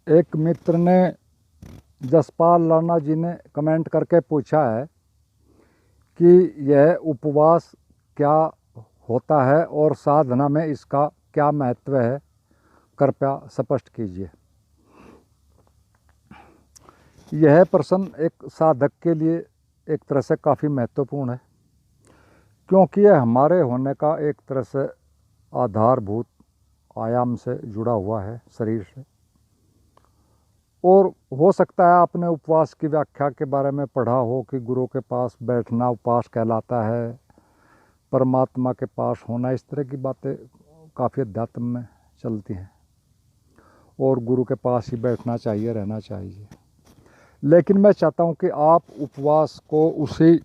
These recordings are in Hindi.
एक मित्र ने जसपाल राणा जी ने कमेंट करके पूछा है कि यह उपवास क्या होता है और साधना में इसका क्या महत्व है, कृपया स्पष्ट कीजिए। यह प्रश्न एक साधक के लिए एक तरह से काफ़ी महत्वपूर्ण है, क्योंकि यह हमारे होने का एक तरह से आधारभूत आयाम से जुड़ा हुआ है, शरीर से। और हो सकता है आपने उपवास की व्याख्या के बारे में पढ़ा हो कि गुरु के पास बैठना उपवास कहलाता है, परमात्मा के पास होना, इस तरह की बातें काफ़ी अध्यात्म में चलती हैं और गुरु के पास ही बैठना चाहिए, रहना चाहिए। लेकिन मैं चाहता हूं कि आप उपवास को उसी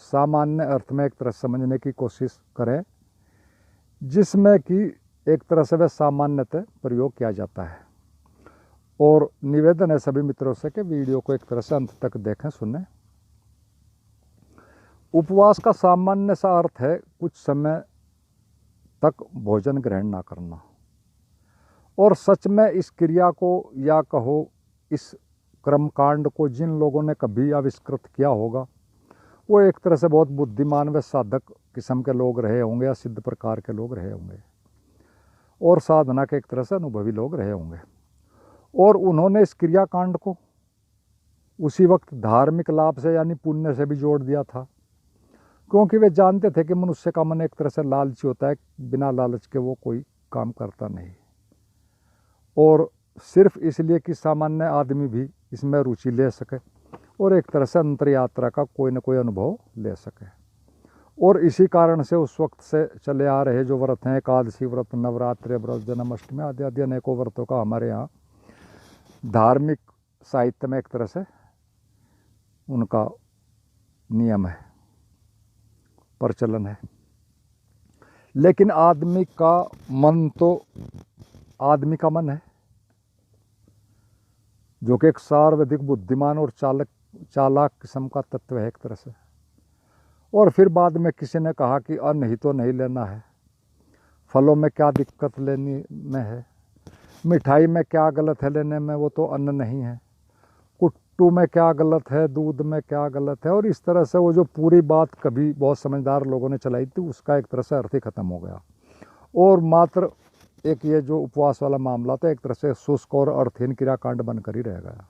सामान्य अर्थ में एक तरह समझने की कोशिश करें जिसमें कि एक तरह से वह सामान्यतः प्रयोग किया जाता है। और निवेदन है सभी मित्रों से कि वीडियो को एक तरह से अंत तक देखें, सुनें। उपवास का सामान्य सा अर्थ है कुछ समय तक भोजन ग्रहण ना करना। और सच में इस क्रिया को या कहो इस कर्मकांड को जिन लोगों ने कभी आविष्कृत किया होगा वो एक तरह से बहुत बुद्धिमान व साधक किस्म के लोग रहे होंगे या सिद्ध प्रकार के लोग रहे होंगे और साधना के एक तरह से अनुभवी लोग रहे होंगे। और उन्होंने इस क्रियाकांड को उसी वक्त धार्मिक लाभ से यानी पुण्य से भी जोड़ दिया था, क्योंकि वे जानते थे कि मनुष्य का मन एक तरह से लालची होता है, बिना लालच के वो कोई काम करता नहीं। और सिर्फ इसलिए कि सामान्य आदमी भी इसमें रुचि ले सके और एक तरह से अंतर यात्रा का कोई न कोई अनुभव ले सके। और इसी कारण से उस वक्त से चले आ रहे जो व्रत हैं, एकादशी व्रत, नवरात्रि व्रत, जन्माष्टमी आदि आदि अनेकों व्रतों का हमारे यहाँ धार्मिक साहित्य में एक तरह से उनका नियम है, प्रचलन है। लेकिन आदमी का मन तो आदमी का मन है जो कि एक सार्वधिक बुद्धिमान और चालाक किस्म का तत्व है एक तरह से। और फिर बाद में किसी ने कहा कि अन्न ही तो नहीं लेना है, फलों में क्या दिक्कत लेनी में है, मिठाई में क्या गलत है लेने में, वो तो अन्न नहीं है, कुट्टू में क्या गलत है, दूध में क्या गलत है। और इस तरह से वो जो पूरी बात कभी बहुत समझदार लोगों ने चलाई थी उसका एक तरह से अर्थ ही खत्म हो गया। और मात्र एक ये जो उपवास वाला मामला था एक तरह से शुष्क और अर्थहीन क्रियाकांड बनकर ही रह गया,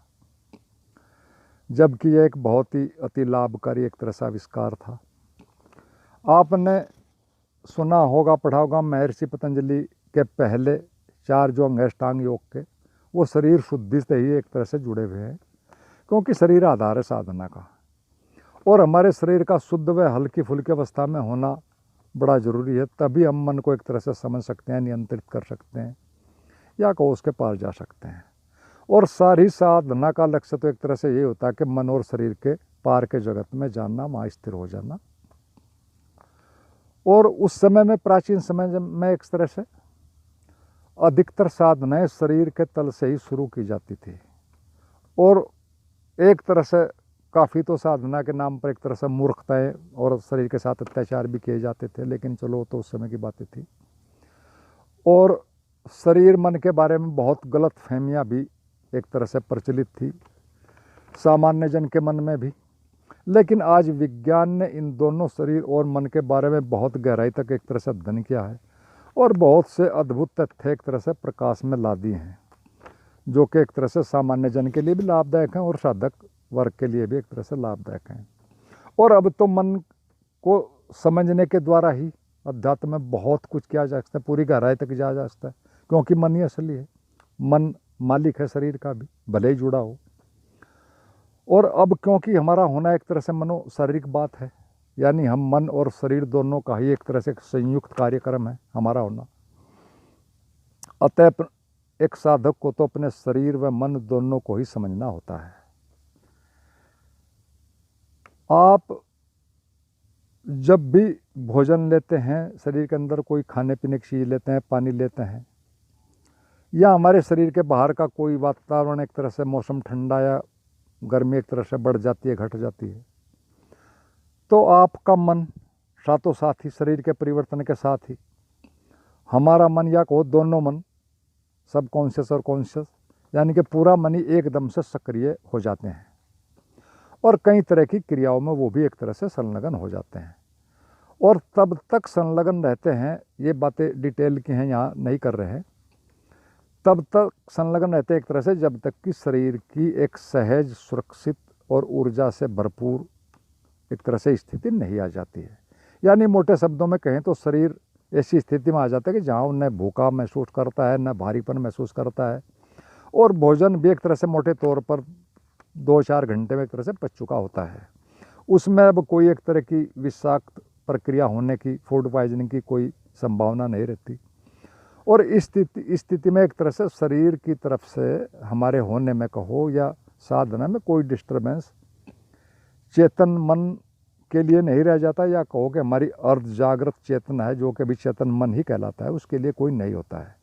जबकि यह एक बहुत ही अति लाभकारी एक तरह से आविष्कार था। आपने सुना होगा, पढ़ा होगा, महर्षि पतंजलि के पहले 4 जो अंग अष्टांग योग के, वो शरीर शुद्धि से ही एक तरह से जुड़े हुए हैं, क्योंकि शरीर आधार है साधना का। और हमारे शरीर का शुद्ध व हल्की फुल्की अवस्था में होना बड़ा ज़रूरी है, तभी हम मन को एक तरह से समझ सकते हैं, नियंत्रित कर सकते हैं या को उसके पार जा सकते हैं। और सारी साधना का लक्ष्य तो एक तरह से ये होता है कि मन और शरीर के पार के जगत में जानना, वहाँ स्थिर हो जाना। और उस समय में, प्राचीन समय में, एक तरह से अधिकतर साधनाएं शरीर के तल से ही शुरू की जाती थी। और एक तरह से काफ़ी तो साधना के नाम पर एक तरह से मूर्खताएं और शरीर के साथ अत्याचार भी किए जाते थे, लेकिन चलो तो उस समय की बातें थी। और शरीर मन के बारे में बहुत गलत फहमियाँ भी एक तरह से प्रचलित थी सामान्य जन के मन में भी। लेकिन आज विज्ञान ने इन दोनों शरीर और मन के बारे में बहुत गहराई तक एक तरह से अध्ययन किया है और बहुत से अद्भुत तथ्य एक तरह से प्रकाश में ला दिए हैं, जो कि एक तरह से सामान्य जन के लिए भी लाभदायक हैं और साधक वर्ग के लिए भी एक तरह से लाभदायक हैं। और अब तो मन को समझने के द्वारा ही अध्यात्म में बहुत कुछ किया जा सकता है, पूरी गहराई तक जाया जा सकता है, क्योंकि मन ही असली है, मन मालिक है शरीर का भी, भले ही जुड़ा हो। और अब क्योंकि हमारा होना एक तरह से मनो शारीरिक बात है, यानी हम मन और शरीर दोनों का ही एक तरह से संयुक्त कार्यक्रम है हमारा होना। अतः एक साधक को तो अपने शरीर व मन दोनों को ही समझना होता है। आप जब भी भोजन लेते हैं, शरीर के अंदर कोई खाने पीने की चीज़ लेते हैं, पानी लेते हैं, या हमारे शरीर के बाहर का कोई वातावरण एक तरह से मौसम ठंडा या गर्मी एक तरह से बढ़ जाती है, घट जाती है, तो आपका मन साथों साथ ही शरीर के परिवर्तन के साथ ही हमारा मन या को दोनों मन, सब कॉन्शियस और कॉन्शियस, यानी कि पूरा मन ही एकदम से सक्रिय हो जाते हैं और कई तरह की क्रियाओं में वो भी एक तरह से संलग्न हो जाते हैं। और तब तक संलग्न रहते हैं, ये बातें डिटेल की हैं, यहाँ नहीं कर रहे हैं, तब तक संलग्न रहते हैं एक तरह से जब तक कि शरीर की एक सहज, सुरक्षित और ऊर्जा से भरपूर एक तरह से स्थिति नहीं आ जाती है। यानी मोटे शब्दों में कहें तो शरीर ऐसी स्थिति में आ जाता है कि जहाँ न भूखा महसूस करता है, न भारीपन महसूस करता है, और भोजन भी एक तरह से मोटे तौर पर 2-4 घंटे में एक तरह से पच चुका होता है। उसमें अब कोई एक तरह की विषाक्त प्रक्रिया होने की, फूड पॉइजनिंग की कोई संभावना नहीं रहती। और इस स्थिति में एक तरह से शरीर की तरफ से हमारे होने में कहो या साधना में कोई डिस्टर्बेंस चेतन मन के लिए नहीं रह जाता, या कहो कि हमारी अर्ध जागृत चेतना है जो कि भी चेतन मन ही कहलाता है, उसके लिए कोई नहीं होता है।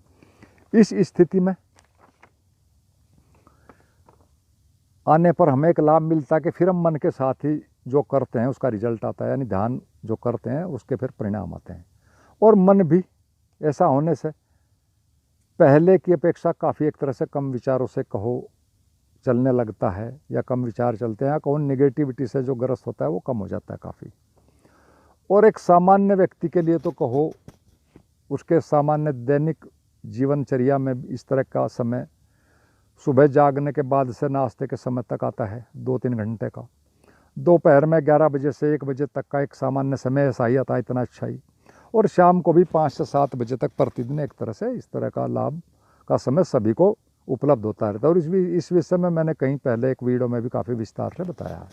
इस स्थिति में आने पर हमें एक लाभ मिलता है कि फिर हम मन के साथ ही जो करते हैं उसका रिजल्ट आता है, यानी ध्यान जो करते हैं उसके फिर परिणाम आते हैं। और मन भी ऐसा होने से पहले की अपेक्षा काफ़ी एक तरह से कम विचारों से कहो चलने लगता है, या कम विचार चलते हैं, या कहो निगेटिविटी से जो ग्रस्त होता है वो कम हो जाता है काफ़ी। और एक सामान्य व्यक्ति के लिए तो कहो उसके सामान्य दैनिक जीवनचर्या में इस तरह का समय सुबह जागने के बाद से नाश्ते के समय तक आता है 2-3 घंटे का, दोपहर में 11 बजे से 1 बजे तक का एक सामान्य समय ऐसा ही आता है, इतना अच्छा ही, और शाम को भी 5 से 7 बजे तक प्रतिदिन एक तरह से इस तरह का लाभ का समय सभी को उपलब्ध होता रहता है। और इस विषय में मैंने कहीं पहले एक वीडियो में भी काफ़ी विस्तार से बताया है।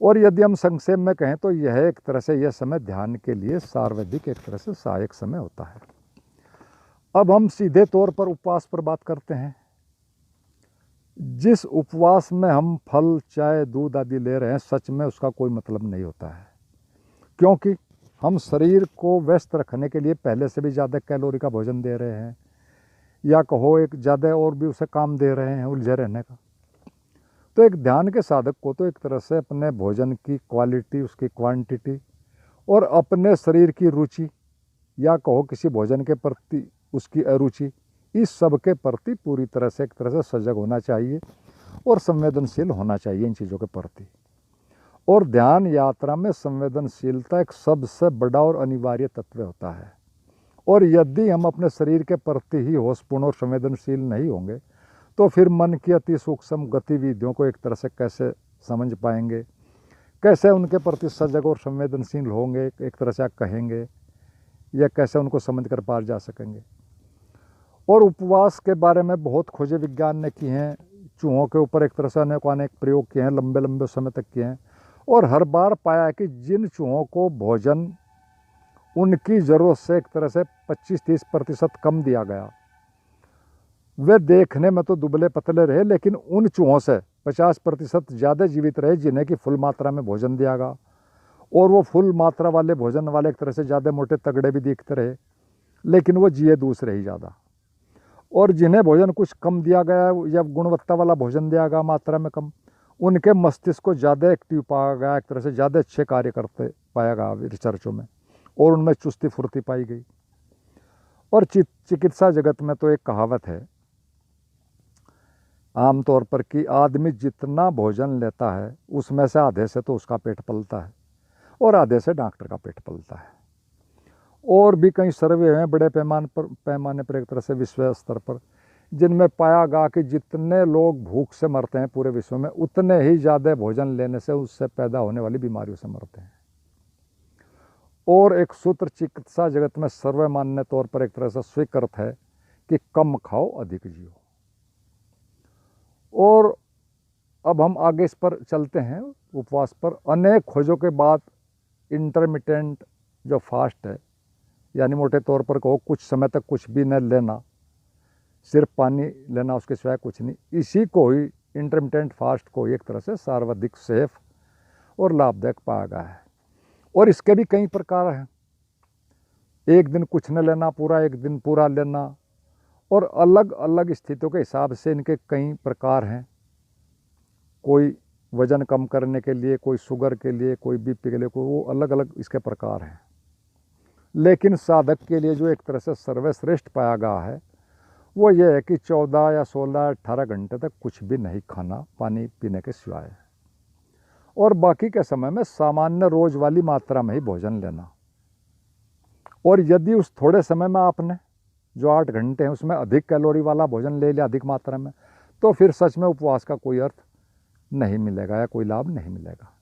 और यदि हम संक्षेप में कहें तो यह एक तरह से यह समय ध्यान के लिए सर्वाधिक एक तरह से सहायक समय होता है। अब हम सीधे तौर पर उपवास पर बात करते हैं। जिस उपवास में हम फल, चाय, दूध आदि ले रहे हैं, सच में उसका कोई मतलब नहीं होता है, क्योंकि हम शरीर को व्यस्त रखने के लिए पहले से भी ज़्यादा कैलोरी का भोजन दे रहे हैं, या कहो एक ज़्यादा और भी उसे काम दे रहे हैं उलझे रहने का। तो एक ध्यान के साधक को तो एक तरह से अपने भोजन की क्वालिटी, उसकी क्वांटिटी और अपने शरीर की रुचि, या कहो किसी भोजन के प्रति उसकी अरुचि, इस सब के प्रति पूरी तरह से एक तरह से सजग होना चाहिए और संवेदनशील होना चाहिए इन चीज़ों के प्रति। और ध्यान यात्रा में संवेदनशीलता एक सबसे बड़ा और अनिवार्य तत्व होता है। और यदि हम अपने शरीर के प्रति ही होशपूर्ण और संवेदनशील नहीं होंगे तो फिर मन की अति सूक्ष्म गतिविधियों को एक तरह से कैसे समझ पाएंगे, कैसे उनके प्रति सजग और संवेदनशील होंगे, एक तरह से आप कहेंगे, या कैसे उनको समझ कर पार जा सकेंगे। और उपवास के बारे में बहुत खोजें विज्ञान ने की हैं, चूहों के ऊपर एक तरह से अनेक प्रयोग किए हैं, लंबे लंबे समय तक किए हैं, और हर बार पाया है कि जिन चूहों को भोजन उनकी ज़रूरत से एक तरह से 25-30% कम दिया गया, वे देखने में तो दुबले पतले रहे, लेकिन उन चूहों से 50% ज़्यादा जीवित रहे जिन्हें कि फुल मात्रा में भोजन दिया गया। और वो फुल मात्रा वाले भोजन वाले एक तरह से ज़्यादा मोटे तगड़े भी दिखते रहे, लेकिन वो जिए दूसरे ही ज़्यादा। और जिन्हें भोजन कुछ कम दिया गया या गुणवत्ता वाला भोजन दिया गया मात्रा में कम, उनके मस्तिष्क को ज़्यादा एक्टिव पाया गया, एक तरह से ज़्यादा अच्छे कार्य करते पाया गया रिसर्चों में, और उनमें चुस्ती फुर्ती पाई गई। और चिकित्सा जगत में तो एक कहावत है आमतौर पर कि आदमी जितना भोजन लेता है उसमें से आधे से तो उसका पेट पलता है और आधे से डॉक्टर का पेट पलता है। और भी कई सर्वे हैं बड़े पैमाने पर एक तरह से विश्व स्तर पर, जिनमें पाया गया कि जितने लोग भूख से मरते हैं पूरे विश्व में, उतने ही ज़्यादा भोजन लेने से उससे पैदा होने वाली बीमारियों से मरते हैं। और एक सूत्र चिकित्सा जगत में सर्वमान्य तौर पर एक तरह से स्वीकृत है कि कम खाओ अधिक जियो। और अब हम आगे इस पर चलते हैं, उपवास पर। अनेक खोजों के बाद इंटरमिटेंट जो फास्ट है, यानी मोटे तौर पर कहो कुछ समय तक कुछ भी न लेना, सिर्फ पानी लेना, उसके सिवाय कुछ नहीं, इसी को ही इंटरमिटेंट फास्ट को एक तरह से सर्वाधिक सेफ और लाभदायक पाया गया है। और इसके भी कई प्रकार हैं, एक दिन कुछ न लेना, पूरा एक दिन पूरा लेना, और अलग अलग स्थितियों के हिसाब से इनके कई प्रकार हैं। कोई वज़न कम करने के लिए, कोई शुगर के लिए, कोई बीपी के लिए, कोई वो अलग अलग इसके प्रकार हैं। लेकिन साधक के लिए जो एक तरह से सर्वश्रेष्ठ पाया गया है वो ये है कि 14 या 16 18 घंटे तक कुछ भी नहीं खाना पानी पीने के सिवाय, और बाकी के समय में सामान्य रोज वाली मात्रा में ही भोजन लेना। और यदि उस थोड़े समय में आपने जो 8 घंटे हैं उसमें अधिक कैलोरी वाला भोजन ले लिया अधिक मात्रा में, तो फिर सच में उपवास का कोई अर्थ नहीं मिलेगा या कोई लाभ नहीं मिलेगा।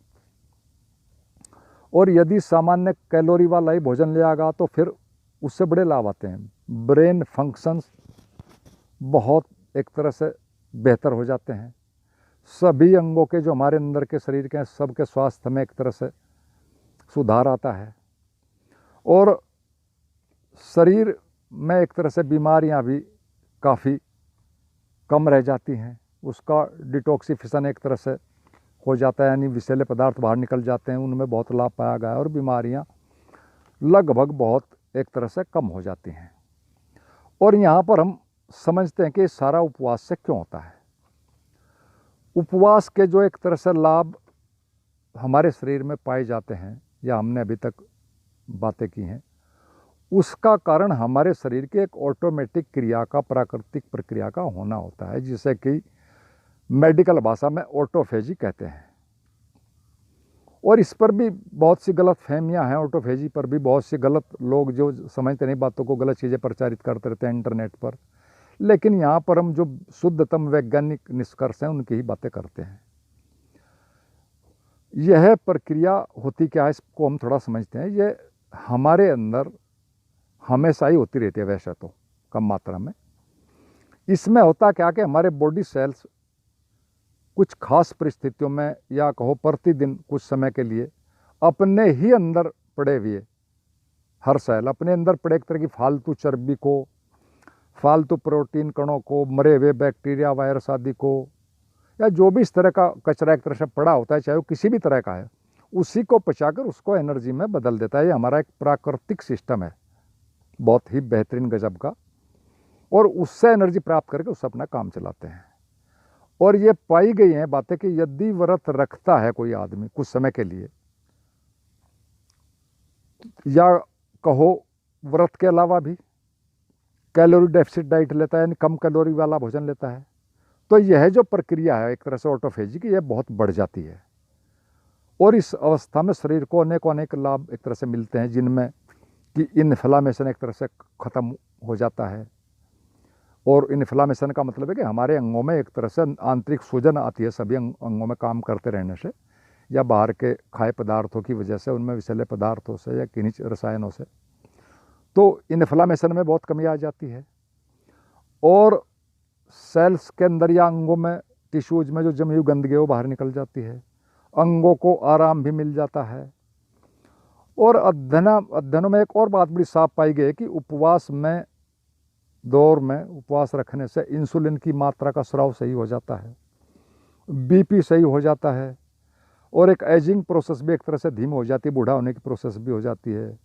और यदि सामान्य कैलोरी वाला ही भोजन लिया तो फिर उससे बड़े लाभ आते हैं। ब्रेन फंक्शंस बहुत एक तरह से बेहतर हो जाते हैं, सभी अंगों के जो हमारे अंदर के शरीर के सबके स्वास्थ्य में एक तरह से सुधार आता है, और शरीर में एक तरह से बीमारियां भी काफ़ी कम रह जाती हैं। उसका डिटॉक्सिफिकेशन एक तरह से हो जाता है, यानी विषैले पदार्थ बाहर निकल जाते हैं, उनमें बहुत लाभ पाया गया है और बीमारियां लगभग बहुत एक तरह से कम हो जाती हैं। और यहाँ पर हम समझते हैं कि सारा उपवास से क्यों होता है। उपवास के जो एक तरह से लाभ हमारे शरीर में पाए जाते हैं या हमने अभी तक बातें की हैं, उसका कारण हमारे शरीर की एक ऑटोमेटिक क्रिया का, प्राकृतिक प्रक्रिया का होना होता है, जिसे कि मेडिकल भाषा में ऑटोफेजी कहते हैं। और इस पर भी बहुत सी गलत फहमियाँ हैं, ऑटोफेजी पर भी बहुत से गलत लोग जो समझते नहीं बातों को, गलत चीज़ें प्रचारित करते रहते हैं इंटरनेट पर। लेकिन यहाँ पर हम जो शुद्धतम वैज्ञानिक निष्कर्ष हैं उनकी ही बातें करते हैं। यह प्रक्रिया होती क्या है, इसको हम थोड़ा समझते हैं। ये हमारे अंदर हमेशा ही होती रहती है, वैसे तो कम मात्रा में। इसमें होता क्या कि हमारे बॉडी सेल्स कुछ खास परिस्थितियों में या कहो प्रतिदिन कुछ समय के लिए अपने ही अंदर पड़े हुए, हर सेल अपने अंदर पड़े एक तरह की फालतू चर्बी को, फालतू प्रोटीन कणों को, मरे हुए बैक्टीरिया वायरस आदि को, या जो भी इस तरह का कचरा एक तरह से पड़ा होता है, चाहे वो किसी भी तरह का है, उसी को पचाकर उसको एनर्जी में बदल देता है। ये हमारा एक प्राकृतिक सिस्टम है, बहुत ही बेहतरीन गजब का, और उससे एनर्जी प्राप्त करके उससे अपना काम चलाते हैं। और ये पाई गई हैं बातें कि यदि व्रत रखता है कोई आदमी कुछ समय के लिए, या कहो व्रत के अलावा भी कैलोरी डेफिसिट डाइट लेता है, यानी कम कैलोरी वाला भोजन लेता है, तो यह जो प्रक्रिया है एक तरह से ऑटोफेजी की, यह बहुत बढ़ जाती है। और इस अवस्था में शरीर को अनेक लाभ एक तरह से मिलते हैं, जिनमें कि इन्फ्लामेशन एक तरह से ख़त्म हो जाता है। और इन्फ्लामेशन का मतलब है कि हमारे अंगों में एक तरह से आंतरिक सूजन आती है, सभी अंगों में काम करते रहने से, या बाहर के खाए पदार्थों की वजह से, उनमें विषैले पदार्थों से या खनिज रसायनों से, तो इन्फ्लामेशन में बहुत कमी आ जाती है। और सेल्स के अंदर या अंगों में, टिश्यूज में जो जमी हुई गंदगी है वो बाहर निकल जाती है, अंगों को आराम भी मिल जाता है। और अध्ययनों में एक और बात बड़ी साफ पाई गई है कि उपवास में, दौर में उपवास रखने से इंसुलिन की मात्रा का स्राव सही हो जाता है, बीपी सही हो जाता है, और एक एजिंग प्रोसेस भी एक तरह से धीमी हो जाती है, बूढ़ा होने की प्रोसेस भी हो जाती है।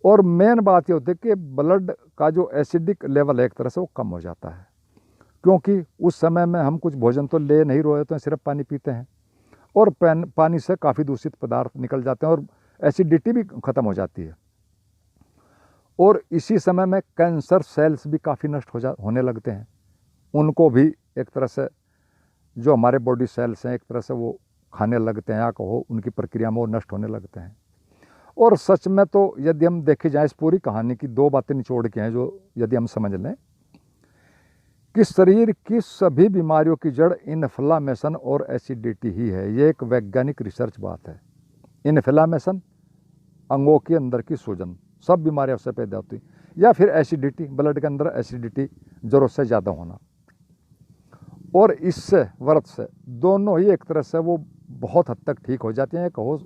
और मेन बात ये होती है कि ब्लड का जो एसिडिक लेवल है एक तरह से वो कम हो जाता है, क्योंकि उस समय में हम कुछ भोजन तो ले नहीं रहे होते हैं, सिर्फ पानी पीते हैं, और पानी से काफ़ी दूषित पदार्थ निकल जाते हैं और एसिडिटी भी ख़त्म हो जाती है। और इसी समय में कैंसर सेल्स भी काफ़ी नष्ट होने लगते हैं, उनको भी एक तरह से जो हमारे बॉडी सेल्स हैं एक तरह से वो खाने लगते हैं, या कहो उनकी प्रक्रिया में वो नष्ट होने लगते हैं। और सच में तो यदि हम देखे जाए इस पूरी कहानी की, दो बातें निचोड़ के हैं जो यदि हम समझ लें कि शरीर की सभी बीमारियों की जड़ इन्फ्लामेशन और एसिडिटी ही है। ये एक वैज्ञानिक रिसर्च बात है। इन्फ्लामेशन, अंगों के अंदर की सूजन, सब बीमारियां उससे पैदा होती, या फिर एसिडिटी, ब्लड के अंदर एसिडिटी ज़रूरत से ज़्यादा होना। और इससे, व्रत से, दोनों ही एक तरह से वो बहुत हद तक ठीक हो जाती हैं, कहो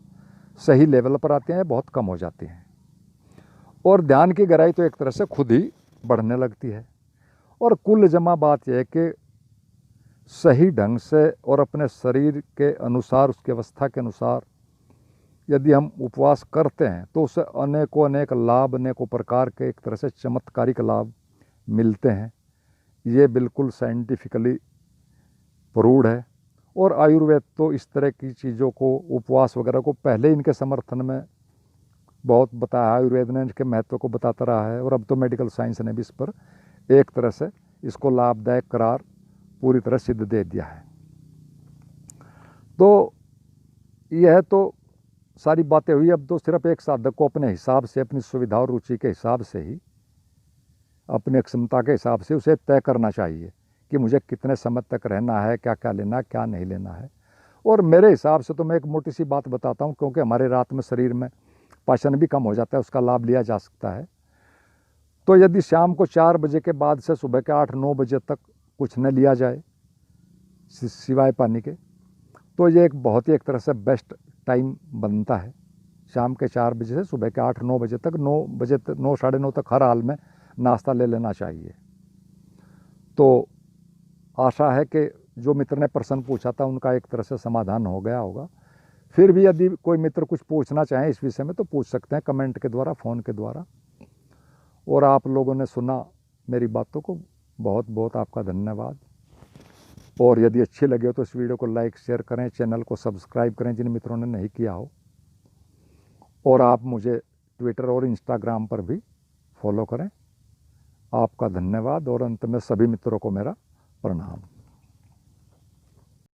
सही लेवल पर आते हैं, बहुत कम हो जाती हैं। और ध्यान की गहराई तो एक तरह से खुद ही बढ़ने लगती है। और कुल जमा बात यह है कि सही ढंग से और अपने शरीर के अनुसार, उसकी अवस्था के अनुसार यदि हम उपवास करते हैं तो उससे अनेक लाभ, अनेकों प्रकार के एक तरह से चमत्कारिक लाभ मिलते हैं। ये बिल्कुल साइंटिफिकली प्रूव्ड है। और आयुर्वेद तो इस तरह की चीज़ों को, उपवास वगैरह को, पहले इनके समर्थन में बहुत बताया, आयुर्वेद ने इनके महत्व को बताता रहा है, और अब तो मेडिकल साइंस ने भी इस पर एक तरह से इसको लाभदायक करार पूरी तरह सिद्ध दे दिया है। तो यह तो सारी बातें हुई। अब तो सिर्फ एक साधक को अपने हिसाब से, अपनी सुविधा और रुचि के हिसाब से ही, अपनी क्षमता के हिसाब से उसे तय करना चाहिए कि मुझे कितने समय तक रहना है, क्या क्या लेना है, क्या नहीं लेना है। और मेरे हिसाब से तो मैं एक मोटी सी बात बताता हूँ, क्योंकि हमारे रात में शरीर में पाचन भी कम हो जाता है, उसका लाभ लिया जा सकता है। तो यदि शाम को 4 बजे के बाद से सुबह के 8-9 बजे तक कुछ न लिया जाए सिवाय पानी के, तो ये एक बहुत ही एक तरह से बेस्ट टाइम बनता है। शाम के 4 बजे से सुबह के 8-9 बजे तक, 9 बजे तक, 9 साढ़े 9 तक हर हाल में नाश्ता ले लेना चाहिए। तो आशा है कि जो मित्र ने प्रश्न पूछा था उनका एक तरह से समाधान हो गया होगा। फिर भी यदि कोई मित्र कुछ पूछना चाहें इस विषय में तो पूछ सकते हैं, कमेंट के द्वारा, फ़ोन के द्वारा। और आप लोगों ने सुना मेरी बातों को, बहुत बहुत आपका धन्यवाद। और यदि अच्छी लगे हो तो इस वीडियो को लाइक शेयर करें, चैनल को सब्सक्राइब करें जिन मित्रों ने नहीं किया हो। और आप मुझे ट्विटर और इंस्टाग्राम पर भी फॉलो करें। आपका धन्यवाद और अंत में सभी मित्रों को मेरा प्रणाम।